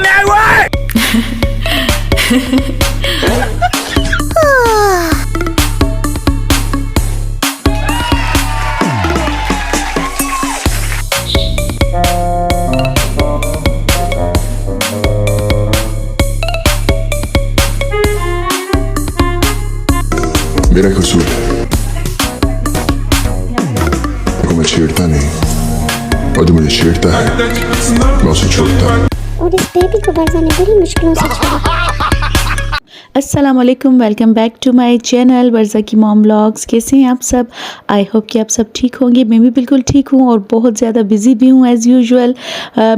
करने आए हुए हैं? मेरा कसूर है, देखो मैं छेड़ता नहीं और जो मुझे छेड़ता है मैं उसे छोड़ता हूँ। और इस बेबी को बरसा ने बड़ी मुश्किलों से छोड़ा। अस्सलाम वालेकुम, welcome back to my channel Varza की मॉम व्लॉग्स। कैसे हैं आप सब? आई होप कि आप सब ठीक होंगे। मैं भी बिल्कुल ठीक हूँ और बहुत ज़्यादा बिज़ी भी हूँ एज़ यूजुअल।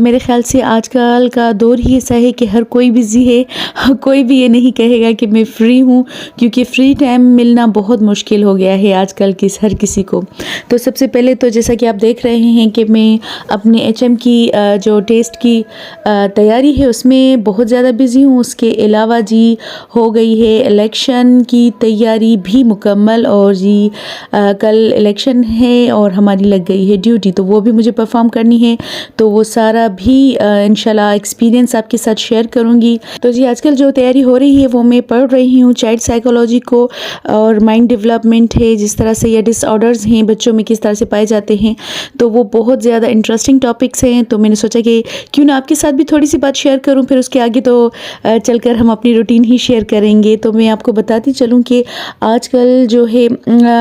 मेरे ख़्याल से आजकल का दौर ही ऐसा है कि हर कोई बिज़ी है। कोई भी ये नहीं कहेगा कि मैं फ़्री हूँ, क्योंकि फ़्री टाइम मिलना बहुत मुश्किल हो गया है आजकल हर किसी को। तो सबसे पहले तो जैसा कि आप देख रहे हैं कि मैं अपने HM की जो टेस्ट की तैयारी है उसमें बहुत ज़्यादा बिज़ी हूँ। उसके अलावा जी हो गई है इलेक्शन की तैयारी भी मुकम्मल, और जी कल इलेक्शन है और हमारी लग गई है ड्यूटी, तो वो भी मुझे परफॉर्म करनी है। तो वो सारा भी इंशाल्लाह एक्सपीरियंस आपके साथ शेयर करूँगी। तो जी आजकल जो तैयारी हो रही है वो मैं पढ़ रही हूँ चाइल्ड साइकोलॉजी को, और माइंड डेवलपमेंट है, जिस तरह से ये डिसऑर्डर्स हैं बच्चों में किस तरह से पाए जाते हैं, तो वो बहुत ज़्यादा इंटरेस्टिंग टॉपिक्स हैं। तो मैंने सोचा कि क्यों ना आपके साथ भी थोड़ी सी बात शेयर करूँ, फिर उसके आगे तो चलकर हम अपनी रूटीन ही शेयर करेंगे। तो मैं आपको बताती चलूँ कि आजकल जो है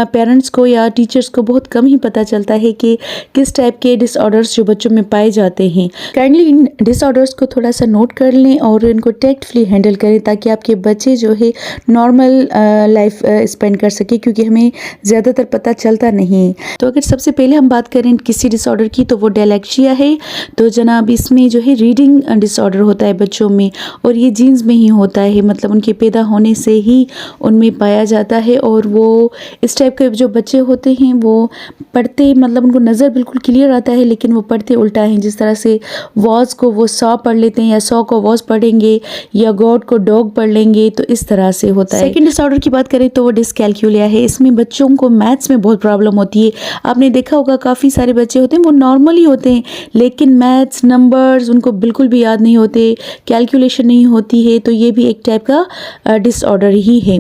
पेरेंट्स को या टीचर्स को बहुत कम ही पता चलता है कि किस टाइप के डिसऑर्डर्स जो बच्चों में पाए जाते हैं। काइंडली इन डिसऑर्डर्स को थोड़ा सा नोट कर लें और इनको टैक्टफुली हैंडल करें, ताकि आपके बच्चे जो है नॉर्मल लाइफ स्पेंड कर सके, क्योंकि हमें ज़्यादातर पता चलता नहीं। तो अगर सबसे पहले हम बात करें किसी डिसऑर्डर की, तो वो डेलेक्शिया है। तो जनाब इसमें जो है रीडिंग डिसऑर्डर होता है बच्चों में, और ये जीन्स में ही होता है, मतलब उनके पैदा होने से ही उनमें पाया जाता है। और वो इस टाइप के जो बच्चे होते हैं वो पढ़ते, मतलब उनको नज़र बिल्कुल क्लियर आता है, लेकिन वो पढ़ते उल्टा हैं। जिस तरह से वॉज को वो सॉ पढ़ लेते हैं, या सॉ को वॉज पढ़ेंगे, या गॉड को डॉग पढ़ लेंगे, तो इस तरह से होता है। सेकंड डिसऑर्डर की बात करें तो वो डिसकैल्कुलिया है। इसमें बच्चों को मैथ्स में बहुत प्रॉब्लम होती है। आपने देखा होगा काफ़ी सारे बच्चे होते हैं वो नॉर्मली होते हैं, लेकिन मैथ्स नंबर्स उनको बिल्कुल भी याद नहीं होते, कैलकुलेशन नहीं होती है। तो ये भी एक टाइप का डिसऑर्डर ही है।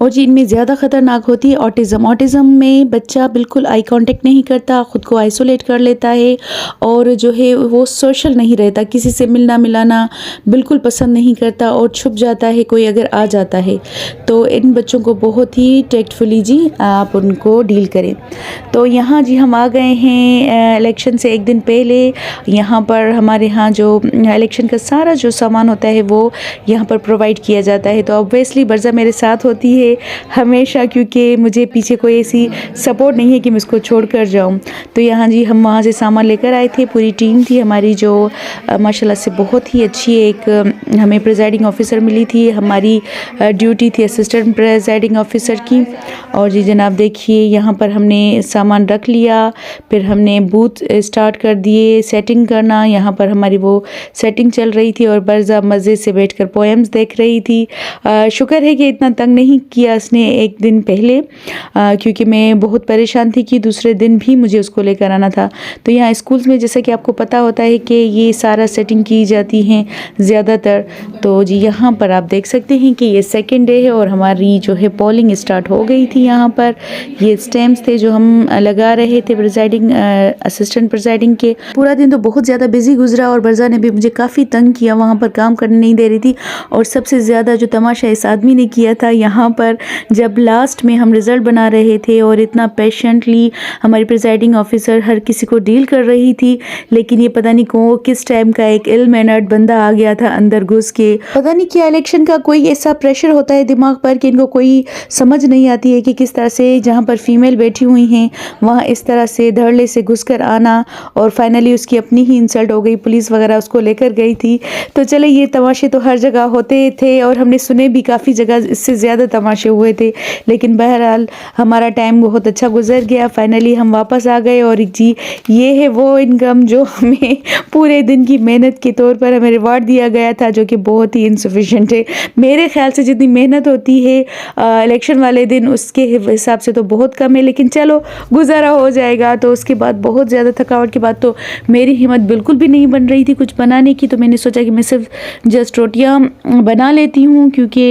और जी इनमें ज़्यादा ख़तरनाक होती है ऑटिज़म। ऑटिज़म में बच्चा बिल्कुल आई कांटेक्ट नहीं करता, ख़ुद को आइसोलेट कर लेता है, और जो है वो सोशल नहीं रहता, किसी से मिलना मिलाना बिल्कुल पसंद नहीं करता, और छुप जाता है कोई अगर आ जाता है। तो इन बच्चों को बहुत ही टेक्टफुली जी आप उनको डील करें। तो यहाँ जी हम आ गए हैं इलेक्शन से एक दिन पहले। यहाँ पर हमारे यहाँ जो इलेक्शन का सारा जो सामान होता है वो यहाँ पर प्रोवाइड किया जाता है। तो ऑब्वियसली बरज़ा मेरे साथ होती है हमेशा, क्योंकि मुझे पीछे कोई ऐसी सपोर्ट नहीं है कि मैं उसको छोड़ कर जाऊँ। तो यहाँ जी हम वहाँ से सामान लेकर आए थे, पूरी टीम थी हमारी जो माशाल्लाह से बहुत ही अच्छी एक हमें प्रिजाइडिंग ऑफिसर मिली थी। हमारी ड्यूटी थी असिस्टेंट प्रिजाइडिंग ऑफिसर की। और जी जनाब देखिए यहाँ पर हमने सामान रख लिया, फिर हमने बूथ स्टार्ट कर दिए सेटिंग करना। यहाँ पर हमारी वो सेटिंग चल रही थी और बरज़ा मज़े से बैठकर पोएम्स देख रही थी। शुक्र है कि इतना तंग नहीं किया उसने एक दिन पहले, क्योंकि मैं बहुत परेशान थी कि दूसरे दिन भी मुझे उसको लेकर आना था। तो यहाँ स्कूल्स में जैसा कि आपको पता होता है कि ये सारा सेटिंग की जाती हैं ज़्यादातर। तो जी यहाँ पर आप देख सकते हैं कि ये सेकेंड डे है और हमारी जो है पोलिंग स्टार्ट हो गई थी। यहाँ पर ये स्टैम्प्स थे जो हम लगा रहे थे प्रिजाइडिंग असिस्टेंट प्रिजाइडिंग के। पूरा दिन तो बहुत ज़्यादा बिजी गुजरा, और बरज़ा ने भी मुझे काफ़ी तंग किया, वहाँ पर काम करने नहीं दे रही थी। और सबसे ज़्यादा जो तमाशा इस आदमी ने किया था यहाँ पर, जब लास्ट में हम रिज़ल्ट बना रहे थे और इतना पेशेंटली हमारी प्रिजाइडिंग ऑफिसर हर किसी को डील कर रही थी, लेकिन ये पता नहीं किस टाइम का एक इल मैनर्ड बंदा आ गया था अंदर घुस के। पता नहीं क्या इलेक्शन का कोई ऐसा प्रेशर होता है दिमाग पर कि इनको कोई समझ नहीं आती है कि किस तरह से जहाँ पर फीमेल बैठी हुई हैं वहाँ इस तरह से धड़ल्ले से घुस कर आना। और फाइनली उसकी अपनी ही इंसल्ट हो गई, पुलिस वगैरह उसको लेकर गई थी। तो चले ये तमाशे तो हर जगह होते थे, और हमने सुने भी काफ़ी जगह इससे ज़्यादा तमाशे तमाशे हुए थे, लेकिन बहरहाल हमारा टाइम बहुत अच्छा गुजर गया। फाइनली हम वापस आ गए और जी ये है वो इनकम जो हमें पूरे दिन की मेहनत के तौर पर हमें रिवार्ड दिया गया था, जो कि बहुत ही इंसफिशेंट है। मेरे ख्याल से जितनी मेहनत होती है इलेक्शन वाले दिन उसके हिसाब से तो बहुत कम है, लेकिन चलो गुजारा हो जाएगा। तो उसके बाद बहुत ज़्यादा थकावट के बाद तो मेरी हिम्मत बिल्कुल भी नहीं बन रही थी कुछ बनाने की, तो मैंने सोचा कि मैं सिर्फ जस्ट रोटियां बना लेती हूँ, क्योंकि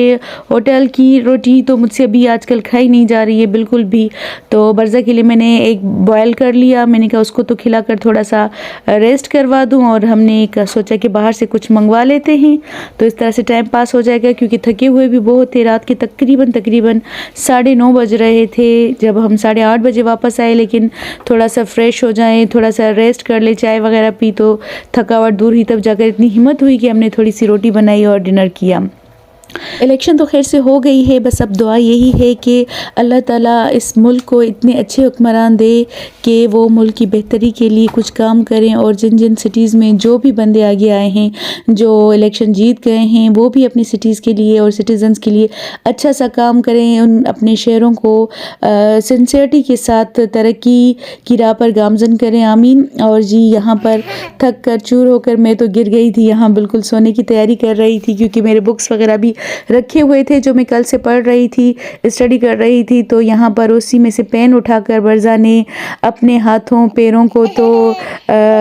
होटल की रोटी तो मुझसे अभी आजकल खाई नहीं जा रही है बिल्कुल भी। तो बर्ज़ा के लिए मैंने एक बॉयल कर लिया, मैंने कहा उसको तो खिलाकर थोड़ा सा रेस्ट करवा दूँ, और हमने एक सोचा कि बाहर से कुछ मंगवा लेते हैं, तो इस तरह से टाइम पास हो जाएगा, क्योंकि थके हुए भी बहुत थे। रात के तकरीबन 9:30 बज रहे थे जब हम 8:30 बजे वापस आए, लेकिन थोड़ा सा फ्रेश हो जाएं, थोड़ा सा रेस्ट कर ले, चाय वगैरह पी तो थकावट दूर हुई। तब जाकर इतनी हिम्मत हुई कि हमने थोड़ी सी रोटी बनाई और डिनर किया। इलेक्शन तो खैर से हो गई है, बस अब दुआ यही है कि अल्लाह ताला इस मुल्क को इतने अच्छे हुक्मरान दे कि वो मुल्क की बेहतरी के लिए कुछ काम करें, और जिन जिन सिटीज़ में जो भी बंदे आगे आए हैं, जो इलेक्शन जीत गए हैं, वो भी अपनी सिटीज़ के लिए और सिटीज़न्स के लिए अच्छा सा काम करें, उन अपने शहरों को सिंसियरिटी के साथ तरक्की की राह पर गामजन करें, आमीन। और जी यहाँ पर थक कर चूर होकर मैं तो गिर गई थी, यहाँ बिल्कुल सोने की तैयारी कर रही थी, क्योंकि मेरे बुक्स वगैरह भी रखे हुए थे जो मैं कल से पढ़ रही थी, स्टडी कर रही थी। तो यहाँ पर उसी में से पेन उठाकर बर्ज़ा ने अपने हाथों पैरों को तो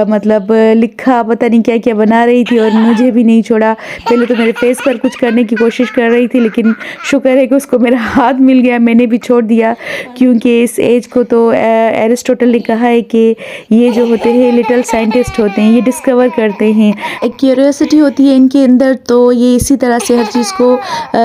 मतलब लिखा, पता नहीं क्या क्या बना रही थी, और मुझे भी नहीं छोड़ा। पहले तो मेरे फेस पर कुछ करने की कोशिश कर रही थी, लेकिन शुक्र है कि उसको मेरा हाथ मिल गया, मैंने भी छोड़ दिया, क्योंकि इस एज को तो एरिस्टोटल ने कहा है कि ये जो होते हैं लिटिल साइंटिस्ट होते हैं, ये डिस्कवर करते हैं, एक क्यूरियोसिटी होती है इनके अंदर, तो ये इसी तरह से हर चीज़ को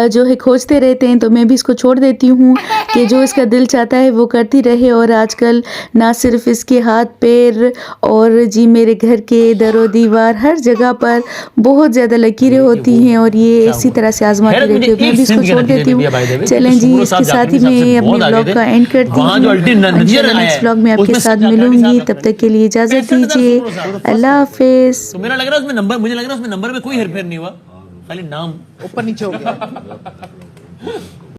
जो है खोजते रहते हैं। तो मैं भी इसको छोड़ देती हूँ कि जो इसका दिल चाहता है वो करती रहे। और आजकल ना सिर्फ इसके हाथ पैर और जी मेरे घर के दरो दीवार हर जगह पर बहुत ज़्यादा लकीरें होती हैं, और ये इसी तरह से आजमाती रहती है। मैं भी इसको छोड़ देती हूँ। चलें जी, इसके साथ ही मैं अपने ब्लॉग का एंड करती हूँ। नेक्स्ट ब्लॉग में आपके साथ मिलूंगी, तब तक के लिए इजाज़त दीजिए। अल्लाह हाफिज़। तो मेरा लग रहा है उसमें नंबर, मुझे लग रहा है उसमें नंबर में कोई हेरफेर नहीं हुआ, खाली नाम ऊपर नीचे हो गया।